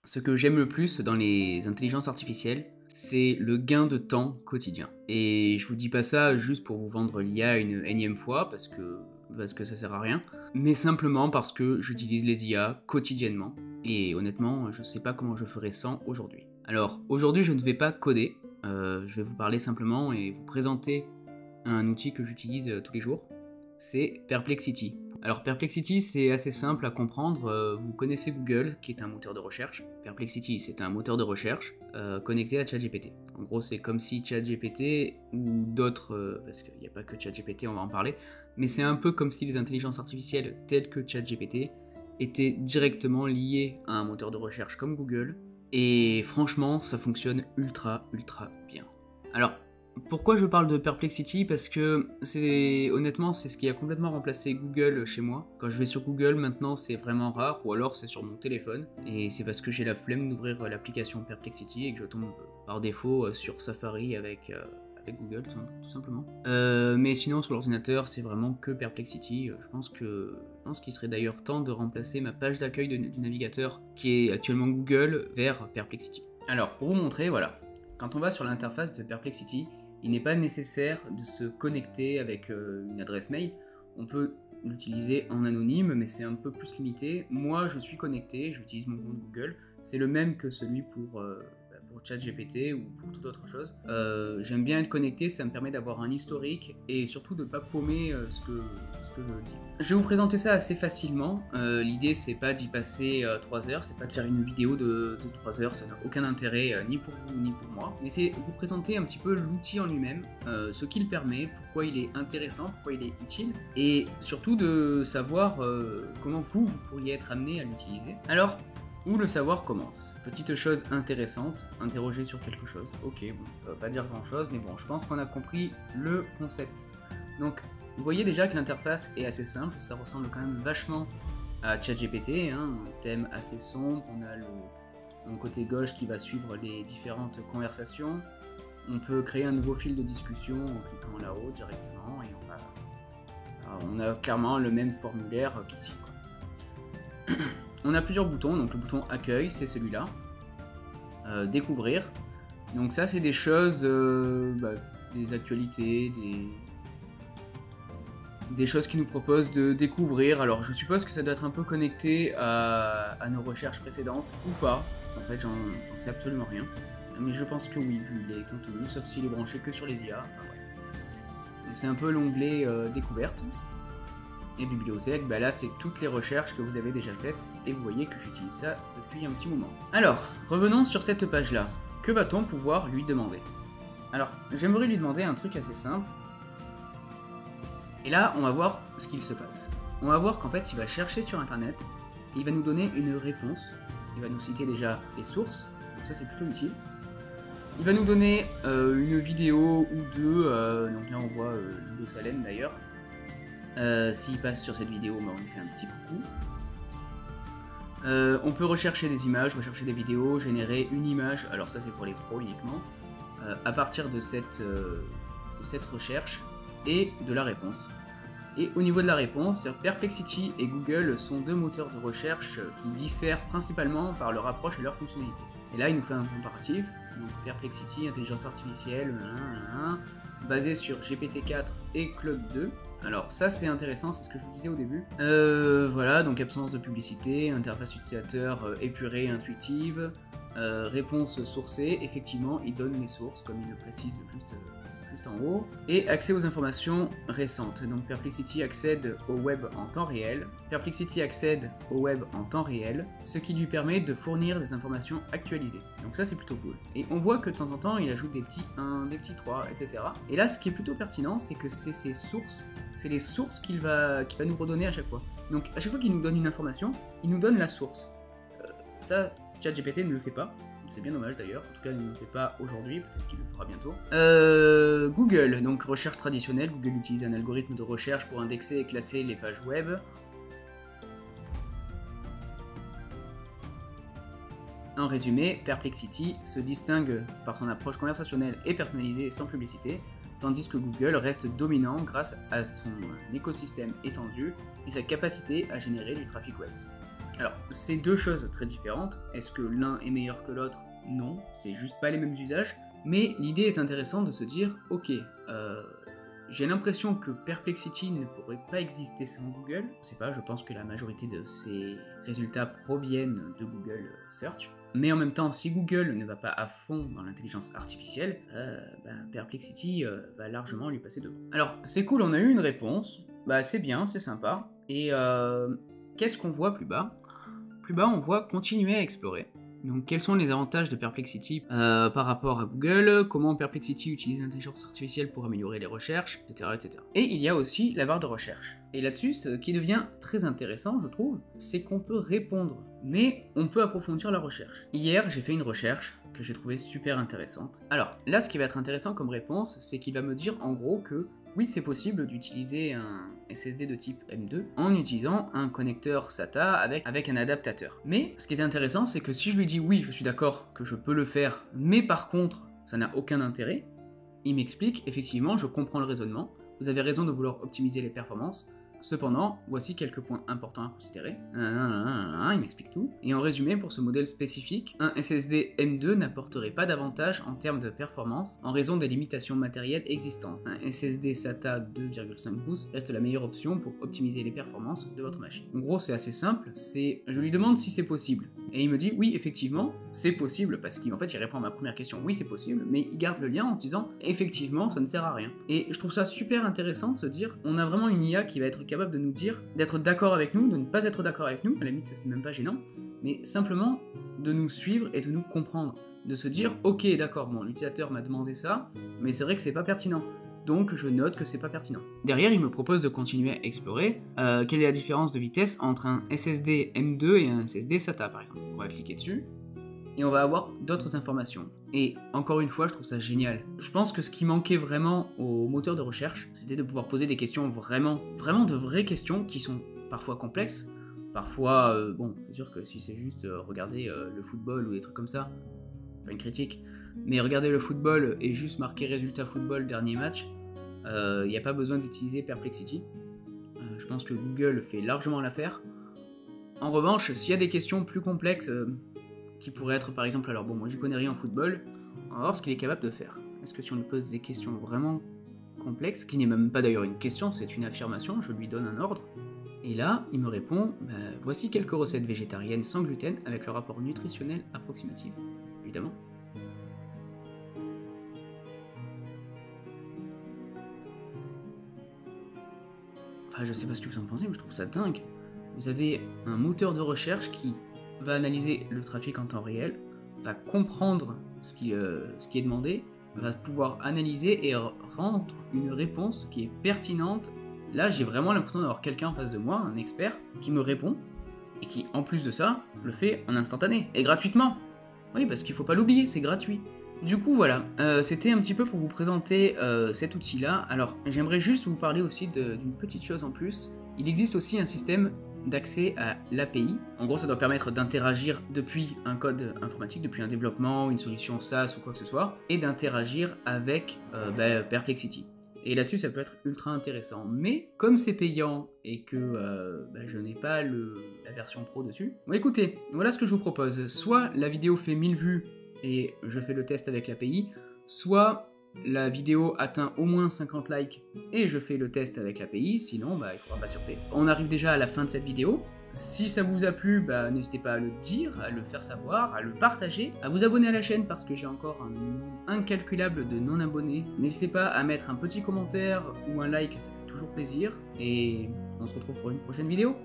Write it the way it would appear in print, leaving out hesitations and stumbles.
Ce que j'aime le plus dans les intelligences artificielles, c'est le gain de temps quotidien. Et je vous dis pas ça juste pour vous vendre l'IA une énième fois, parce que ça sert à rien, mais simplement parce que j'utilise les IA quotidiennement, et honnêtement, je sais pas comment je ferais sans aujourd'hui. Alors, aujourd'hui, je ne vais pas coder, je vais vous parler simplement et vous présenter un outil que j'utilise tous les jours, c'est Perplexity. Alors Perplexity, c'est assez simple à comprendre. Vous connaissez Google, qui est un moteur de recherche. Perplexity, c'est un moteur de recherche connecté à ChatGPT. En gros, c'est comme si ChatGPT ou d'autres, parce qu'il n'y a pas que ChatGPT, on va en parler, mais c'est un peu comme si les intelligences artificielles telles que ChatGPT étaient directement liées à un moteur de recherche comme Google. Et franchement, ça fonctionne ultra bien. Alors, pourquoi je parle de Perplexity? Parce que honnêtement, c'est ce qui a complètement remplacé Google chez moi. Quand je vais sur Google maintenant, c'est vraiment rare, ou alors c'est sur mon téléphone. Et c'est parce que j'ai la flemme d'ouvrir l'application Perplexity et que je tombe par défaut sur Safari avec Google, tout simplement. Mais sinon, sur l'ordinateur, c'est vraiment que Perplexity. Je pense qu'il serait d'ailleurs temps de remplacer ma page d'accueil du navigateur, qui est actuellement Google, vers Perplexity. Alors, pour vous montrer, voilà. Quand on va sur l'interface de Perplexity, il n'est pas nécessaire de se connecter avec une adresse mail. On peut l'utiliser en anonyme, mais c'est un peu plus limité. Moi, je suis connecté, j'utilise mon compte Google. C'est le même que celui pour ChatGPT ou pour toute autre chose. J'aime bien être connecté, ça me permet d'avoir un historique et surtout de ne pas paumer ce que je dis. Je vais vous présenter ça assez facilement. L'idée, c'est pas d'y passer 3 heures, c'est pas de faire une vidéo de 3 heures, ça n'a aucun intérêt ni pour vous ni pour moi, mais c'est vous présenter un petit peu l'outil en lui-même, ce qu'il permet, pourquoi il est intéressant, pourquoi il est utile, et surtout de savoir comment vous pourriez être amené à l'utiliser. Alors, où le savoir commence. Petite chose intéressante, interroger sur quelque chose. Ok, bon, ça va pas dire grand chose, mais bon, je pense qu'on a compris le concept. Donc, vous voyez déjà que l'interface est assez simple, ça ressemble quand même vachement à ChatGPT, hein, un thème assez sombre, on a le côté gauche qui va suivre les différentes conversations. On peut créer un nouveau fil de discussion en cliquant là-haut directement, et on a clairement le même formulaire qu'ici. On a plusieurs boutons, donc le bouton accueil, c'est celui-là. Découvrir. Donc ça, c'est des choses, des actualités, des choses qui nous proposent de découvrir. Alors je suppose que ça doit être un peu connecté à nos recherches précédentes, ou pas. En fait, j'en sais absolument rien. Mais je pense que oui, vu les contenus, sauf s'il est branché que sur les IA. Enfin, ouais. Donc c'est un peu l'onglet découverte. Et bibliothèque, là c'est toutes les recherches que vous avez déjà faites, et vous voyez que j'utilise ça depuis un petit moment. Alors, revenons sur cette page-là. Que va-t-on pouvoir lui demander? Alors, j'aimerais lui demander un truc assez simple. Et là, on va voir ce qu'il se passe. On va voir qu'en fait, il va chercher sur internet, et il va nous donner une réponse. Il va nous citer déjà les sources, donc ça c'est plutôt utile. Il va nous donner une vidéo ou deux, donc là on voit Ludo Salen d'ailleurs. S'il passe sur cette vidéo, on lui fait un petit coucou. On peut rechercher des images, rechercher des vidéos, générer une image, alors ça c'est pour les pros uniquement, à partir de cette recherche et de la réponse. Et au niveau de la réponse, Perplexity et Google sont deux moteurs de recherche qui diffèrent principalement par leur approche et leur fonctionnalité. Et là il nous fait un comparatif, donc Perplexity, intelligence artificielle, basée sur GPT-4 et Claude 2. Alors ça c'est intéressant, c'est ce que je vous disais au début. Voilà, donc absence de publicité, interface utilisateur épurée, intuitive, réponse sourcée, effectivement il donne les sources comme il le précise juste en haut, et accès aux informations récentes. Donc Perplexity accède au web en temps réel. Perplexity accède au web en temps réel, ce qui lui permet de fournir des informations actualisées. Donc ça c'est plutôt cool. Et on voit que de temps en temps il ajoute des petits 1, des petits 3, etc. Et là ce qui est plutôt pertinent, c'est que c'est ses sources, c'est les sources qu'il va nous redonner à chaque fois. Donc à chaque fois qu'il nous donne une information, il nous donne la source. Ça, ChatGPT ne le fait pas. C'est bien dommage d'ailleurs, en tout cas il ne le fait pas aujourd'hui, peut-être qu'il le fera bientôt. Google, donc recherche traditionnelle, Google utilise un algorithme de recherche pour indexer et classer les pages web. En résumé, Perplexity se distingue par son approche conversationnelle et personnalisée sans publicité, tandis que Google reste dominant grâce à son écosystème étendu et sa capacité à générer du trafic web. Alors, c'est deux choses très différentes. Est-ce que l'un est meilleur que l'autre? Non, c'est juste pas les mêmes usages. Mais l'idée est intéressante de se dire, ok, j'ai l'impression que Perplexity ne pourrait pas exister sans Google. Je sais pas, je pense que la majorité de ces résultats proviennent de Google Search. Mais en même temps, si Google ne va pas à fond dans l'intelligence artificielle, Perplexity va largement lui passer devant. Alors, c'est cool, on a eu une réponse. Bah, c'est bien, c'est sympa. Et qu'est-ce qu'on voit plus bas? Plus bas, on voit continuer à explorer. Donc, quels sont les avantages de Perplexity par rapport à Google? Comment Perplexity utilise l'intelligence artificielle pour améliorer les recherches, etc., etc. Et il y a aussi la barre de recherche. Et là-dessus, ce qui devient très intéressant, je trouve, c'est qu'on peut répondre, mais on peut approfondir la recherche. Hier, j'ai fait une recherche que j'ai trouvée super intéressante. Alors, là, ce qui va être intéressant comme réponse, c'est qu'il va me dire en gros que oui, c'est possible d'utiliser un SSD de type M2 en utilisant un connecteur SATA avec un adaptateur. Mais ce qui est intéressant, c'est que si je lui dis oui, je suis d'accord que je peux le faire, mais par contre, ça n'a aucun intérêt, il m'explique, effectivement, je comprends le raisonnement, vous avez raison de vouloir optimiser les performances, cependant, voici quelques points importants à considérer. Il m'explique tout. Et en résumé, pour ce modèle spécifique, un SSD M2 n'apporterait pas d'avantage en termes de performance en raison des limitations matérielles existantes. Un SSD SATA 2,5 pouces reste la meilleure option pour optimiser les performances de votre machine. En gros, c'est assez simple, je lui demande si c'est possible. Et il me dit oui, effectivement, c'est possible, parce qu'en fait, il répond à ma première question, oui, c'est possible, mais il garde le lien en se disant effectivement, ça ne sert à rien. Et je trouve ça super intéressant de se dire, on a vraiment une IA qui va être capable de nous dire, d'être d'accord avec nous, de ne pas être d'accord avec nous, à la limite ça c'est même pas gênant, mais simplement de nous suivre et de nous comprendre, de se dire ok d'accord, bon l'utilisateur m'a demandé ça, mais c'est vrai que c'est pas pertinent, donc je note que c'est pas pertinent. Derrière il me propose de continuer à explorer quelle est la différence de vitesse entre un SSD M2 et un SSD SATA par exemple. On va cliquer dessus, et on va avoir d'autres informations. Et encore une fois, je trouve ça génial. Je pense que ce qui manquait vraiment au moteur de recherche, c'était de pouvoir poser des questions vraiment de vraies questions qui sont parfois complexes. Parfois, bon, c'est sûr que si c'est juste regarder le football ou des trucs comme ça, pas une critique, mais regarder le football et juste marquer résultat football dernier match, il n'y a pas besoin d'utiliser Perplexity. Je pense que Google fait largement l'affaire. En revanche, s'il y a des questions plus complexes, qui pourrait être par exemple, alors bon moi j'y connais rien en football, on va voir ce qu'il est capable de faire. Est-ce que si on lui pose des questions vraiment complexes, qui n'est même pas d'ailleurs une question, c'est une affirmation, je lui donne un ordre, et là il me répond, voici quelques recettes végétariennes sans gluten avec le rapport nutritionnel approximatif, évidemment. Enfin je sais pas ce que vous en pensez, mais je trouve ça dingue. Vous avez un moteur de recherche qui va analyser le trafic en temps réel, va comprendre ce qui est demandé, va pouvoir analyser et rendre une réponse qui est pertinente. Là, j'ai vraiment l'impression d'avoir quelqu'un en face de moi, un expert, qui me répond, et qui, en plus de ça, le fait en instantané, et gratuitement. Oui, parce qu'il faut pas l'oublier, c'est gratuit. Du coup, voilà, c'était un petit peu pour vous présenter cet outil-là. Alors, j'aimerais juste vous parler aussi d'une petite chose en plus. Il existe aussi un système d'accès à l'API. En gros, ça doit permettre d'interagir depuis un code informatique, depuis un développement, une solution SaaS ou quoi que ce soit, et d'interagir avec Perplexity. Et là-dessus, ça peut être ultra intéressant. Mais comme c'est payant et que je n'ai pas la version pro dessus, bon, écoutez, voilà ce que je vous propose. Soit la vidéo fait 1000 vues et je fais le test avec l'API, soit la vidéo atteint au moins 50 likes et je fais le test avec l'API, sinon il faudra patienter. On arrive déjà à la fin de cette vidéo. Si ça vous a plu, n'hésitez pas à le dire, à le faire savoir, à le partager, à vous abonner à la chaîne parce que j'ai encore un nombre incalculable de non-abonnés. N'hésitez pas à mettre un petit commentaire ou un like, ça fait toujours plaisir. Et on se retrouve pour une prochaine vidéo.